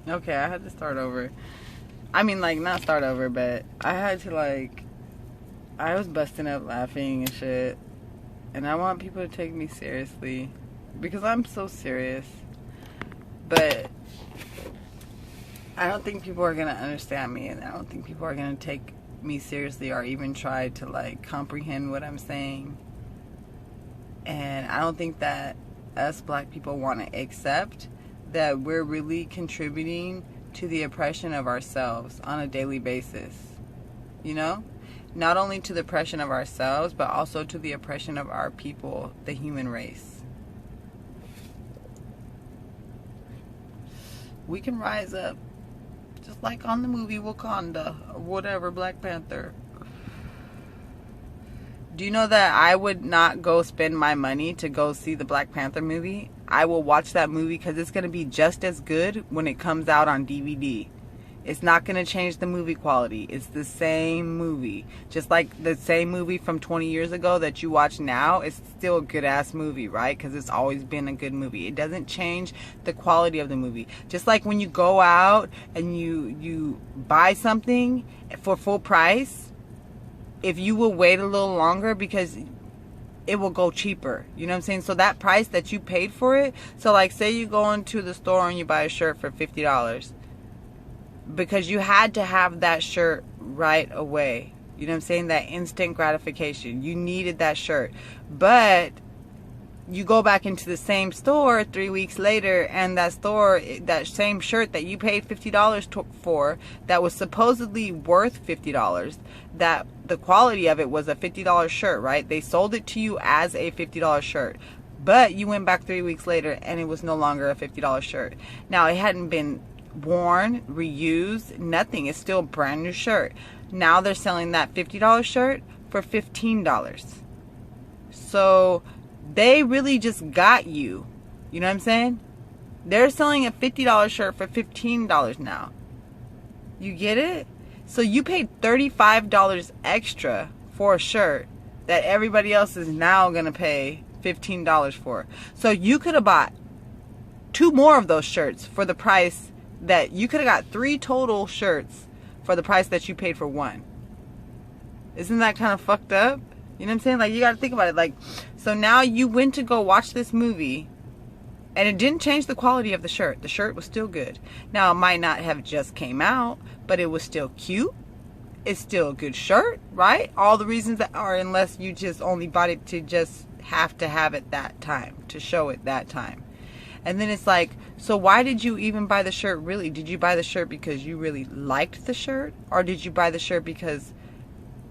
Okay, I had to start over. I mean, like, not start over, but I had to, like, I was busting up laughing and shit. And I want people to take me seriously. Because I'm so serious. But I don't think people are going to understand me. And I don't think people are going to take me seriously or even try to, like, comprehend what I'm saying. And I don't think that us black people want to accept that we're really contributing to the oppression of ourselves on a daily basis. You know? Not only to the oppression of ourselves, but also to the oppression of our people, the human race. We can rise up, just like on the movie Wakanda, or whatever, Black Panther. Do you know that I would not go spend my money to go see the Black Panther movie? I will watch that movie because it's going to be just as good when it comes out on DVD. It's not going to change the movie quality. It's the same movie. Just like the same movie from 20 years ago that you watch now, it's still a good-ass movie, right? Because it's always been a good movie. It doesn't change the quality of the movie. Just like when you go out and you buy something for full price, if you will wait a little longer because it will go cheaper. You know what I'm saying? So that price that you paid for it, so like say you go into the store and you buy a shirt for $50 because you had to have that shirt right away. You know what I'm saying? That instant gratification. You needed that shirt. But you go back into the same store 3 weeks later and that store, that same shirt that you paid $50 for, that was supposedly worth $50, that the quality of it was a $50 shirt, right? They sold it to you as a $50 shirt. But you went back 3 weeks later and it was no longer a $50 shirt. Now, it hadn't been worn, reused, nothing. It's still a brand new shirt. Now they're selling that $50 shirt for $15. So they really just got you. You know what I'm saying? They're selling a $50 shirt for $15 now. You get it? So you paid $35 extra for a shirt that everybody else is now going to pay $15 for. So you could have bought 2 more of those shirts for the price that you could have got 3 total shirts for the price that you paid for 1. Isn't that kind of fucked up? You know what I'm saying? Like, you got to think about it. Like, so now you went to go watch this movie and it didn't change the quality of the shirt. The shirt was still good. Now, it might not have just came out, but it was still cute. It's still a good shirt, right? All the reasons that are, unless you just only bought it to just have to have it that time, to show it that time. And then it's like, so why did you even buy the shirt really? Did you buy the shirt because you really liked the shirt? Or did you buy the shirt because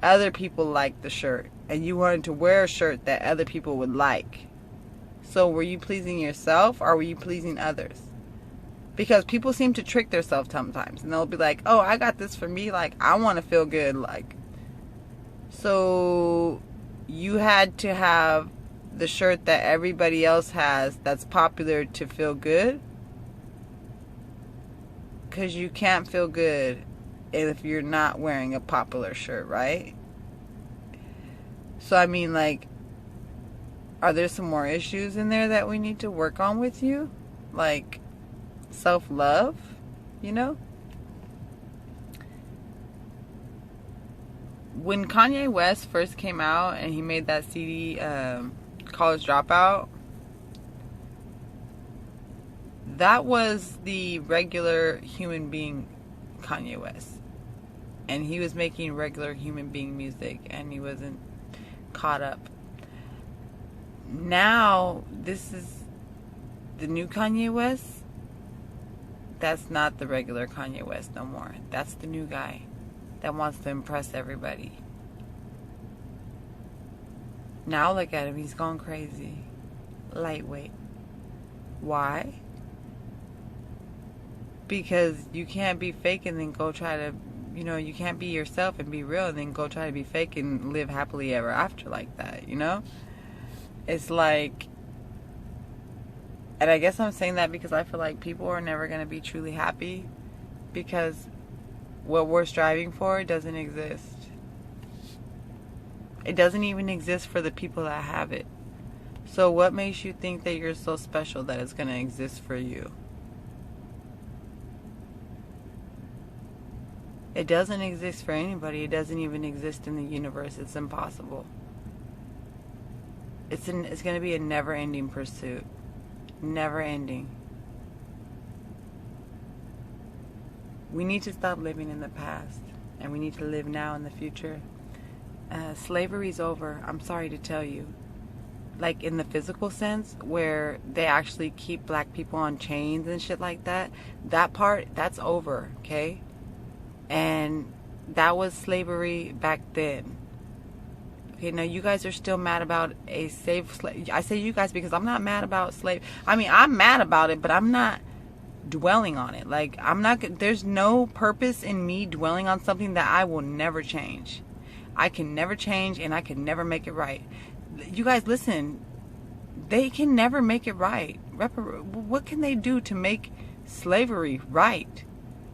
other people liked the shirt and you wanted to wear a shirt that other people would like? So were you pleasing yourself or were you pleasing others? Because people seem to trick themselves sometimes. And they'll be like, oh, I got this for me. Like, I want to feel good. Like, so you had to have the shirt that everybody else has that's popular to feel good? Because you can't feel good if you're not wearing a popular shirt, right? So, I mean, like, are there some more issues in there that we need to work on with you? Like, self-love, you know? When Kanye West first came out and he made that CD, College Dropout, that was the regular human being Kanye West. And he was making regular human being music and he wasn't caught up. Now, this is the new Kanye West. That's not the regular Kanye West no more. That's the new guy that wants to impress everybody. Now look at him. He's gone crazy. Lightweight. Why? Because you can't be fake and then go try to, you know, you can't be yourself and be real and then go try to be fake and live happily ever after like that, you know? It's like, and I guess I'm saying that because I feel like people are never going to be truly happy because what we're striving for doesn't exist. It doesn't even exist for the people that have it. So what makes you think that you're so special that it's going to exist for you? It doesn't exist for anybody. It doesn't even exist in the universe. It's impossible. It's going to be a never-ending pursuit. Never-ending. We need to stop living in the past, and we need to live now in the future. Slavery's over. I'm sorry to tell you. Like in the physical sense, where they actually keep black people on chains and shit like that. That part, that's over, okay? And that was slavery back then. Okay, now you guys are still mad about a slave. I say you guys because I'm not mad about slave. I mean, I'm mad about it, but I'm not dwelling on it. Like, there's no purpose in me dwelling on something that I will never change. I can never change, and I can never make it right. You guys, listen. They can never make it right. What can they do to make slavery right?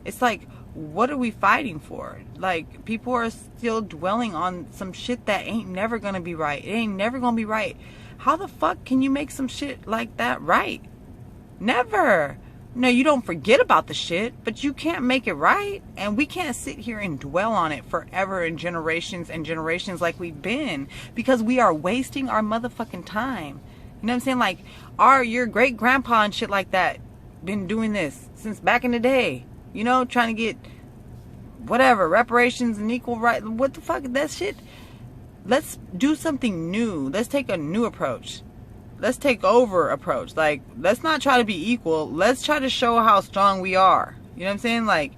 It's like, what are we fighting for? Like, people are still dwelling on some shit that ain't never gonna be right. It ain't never gonna be right. How the fuck can you make some shit like that right? Never. No, you don't forget about the shit, but you can't make it right. And we can't sit here and dwell on it forever and generations like we've been, because we are wasting our motherfucking time. You know what I'm saying? Like, your great grandpa and shit like that been doing this since back in the day. You know, trying to get whatever, reparations and equal right. What the fuck is that shit? Let's do something new. Let's take a new approach. Let's take over approach. Like, let's not try to be equal. Let's try to show how strong we are. You know what I'm saying? Like,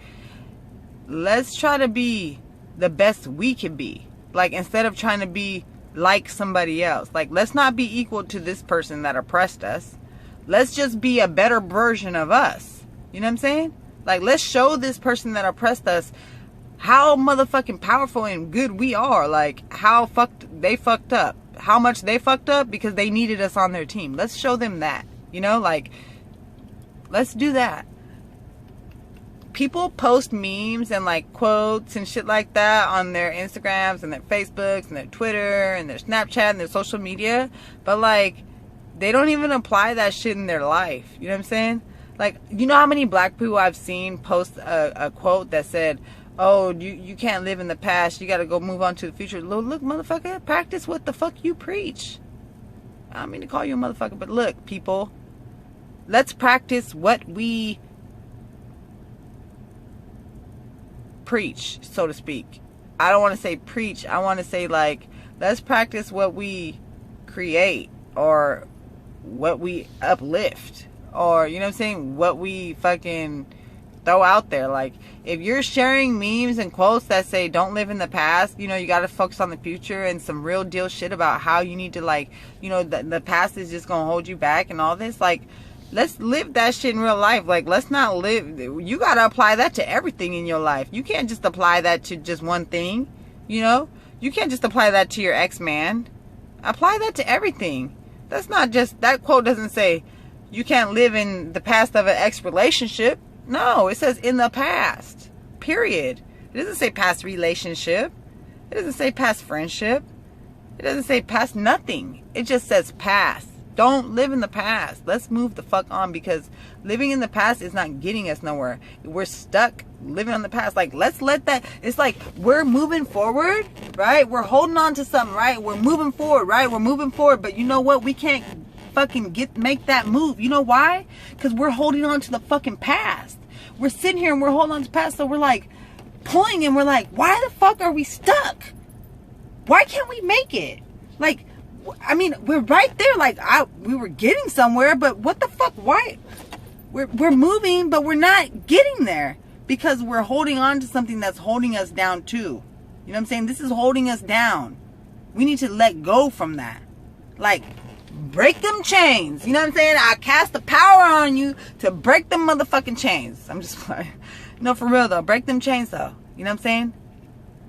let's try to be the best we can be. Like, instead of trying to be like somebody else. Like, let's not be equal to this person that oppressed us. Let's just be a better version of us. You know what I'm saying? Like, let's show this person that oppressed us how motherfucking powerful and good we are. Like, how they fucked up. How much they fucked up because they needed us on their team. Let's show them that. You know, like, let's do that. People post memes and, like, quotes and shit like that on their Instagrams and their Facebooks and their Twitter and their Snapchat and their social media. But, like, they don't even apply that shit in their life. You know what I'm saying? Like, you know how many black people I've seen post a quote that said, oh, you can't live in the past. You got to go move on to the future. Look, motherfucker, practice what the fuck you preach. I don't mean to call you a motherfucker, but look, people, let's practice what we preach, so to speak. I don't want to say preach. I want to say, like, let's practice what we create, or what we uplift, or, you know what I'm saying, what we fucking throw out there. Like, if you're sharing memes and quotes that say don't live in the past, you know, you got to focus on the future, and some real deal shit about how you need to, like, you know, the past is just gonna hold you back and all this. Like, let's live that shit in real life. Like, let's not live, you got to apply that to everything in your life. You can't just apply that to just one thing. You know, you can't just apply that to your ex-man. Apply that to everything. That's not just, that quote doesn't say you can't live in the past of an ex-relationship. No, it says in the past. Period. It doesn't say past relationship. It doesn't say past friendship. It doesn't say past nothing. It just says past. Don't live in the past. Let's move the fuck on, because living in the past is not getting us nowhere. We're stuck living on the past. Like, let's let that, it's like we're moving forward, right? We're holding on to something, right? We're moving forward, right? We're moving forward, but you know what? We can't fucking make that move. You know why? Because we're holding on to the fucking past. We're sitting here and we're holding on to the past, so we're like pulling, and we're like, why the fuck are we stuck? Why can't we make it? Like, I mean, we're right there. Like, we were getting somewhere, but what the fuck? Why? We're moving, but we're not getting there, because we're holding on to something that's holding us down too. You know what I'm saying? This is holding us down. We need to let go from that. Like, break them chains. You know what I'm saying? I cast the power on you to break them motherfucking chains. I'm just like, no, for real though. Break them chains though. You know what I'm saying?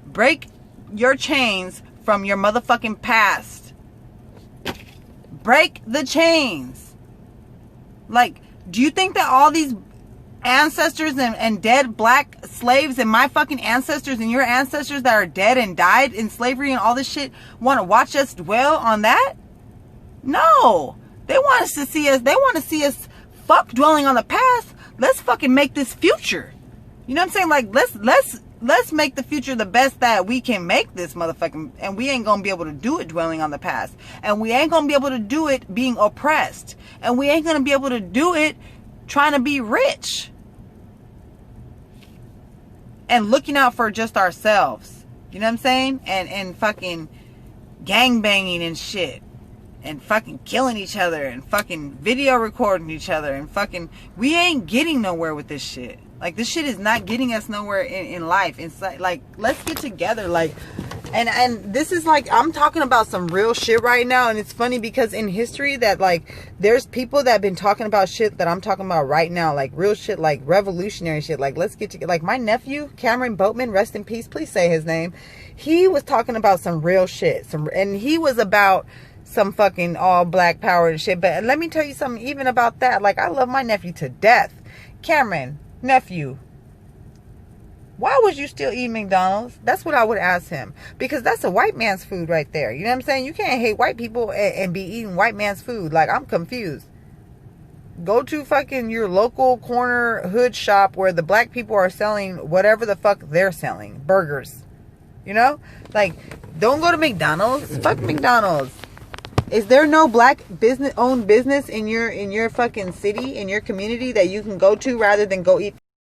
Break your chains from your motherfucking past. Break the chains. Like, do you think that all these ancestors and dead black slaves and my fucking ancestors and your ancestors that are dead and died in slavery and all this shit want to watch us dwell on that? No. They want us to see us, they want to see us fuck dwelling on the past. Let's fucking make this future. You know what I'm saying? Like, let's let's make the future the best that we can make this motherfucking, and we ain't gonna be able to do it dwelling on the past, and we ain't gonna be able to do it being oppressed, and we ain't gonna be able to do it trying to be rich and looking out for just ourselves. You know what I'm saying? And fucking gangbanging and shit, and fucking killing each other, and fucking video recording each other, and fucking, we ain't getting nowhere with this shit. Like, this shit is not getting us nowhere in life. It's like, let's get together. Like, and this is like, I'm talking about some real shit right now. And it's funny because in history that, like, there's people that have been talking about shit that I'm talking about right now. Like, real shit, like revolutionary shit. Like, let's get together. Like, my nephew, Cameron Boatman, rest in peace. Please say his name. He was talking about some real shit. And he was about some fucking all black power and shit. But let me tell you something even about that. Like, I love my nephew to death. Cameron, nephew, why would you still eat McDonald's? That's what I would ask him. Because that's a white man's food right there. You know what I'm saying? You can't hate white people and be eating white man's food. Like, I'm confused. Go to fucking your local corner hood shop where the black people are selling whatever the fuck they're selling. Burgers. You know? Like, don't go to McDonald's. Fuck McDonald's. Is there no black owned business in your fucking city, in your community that you can go to rather than go eat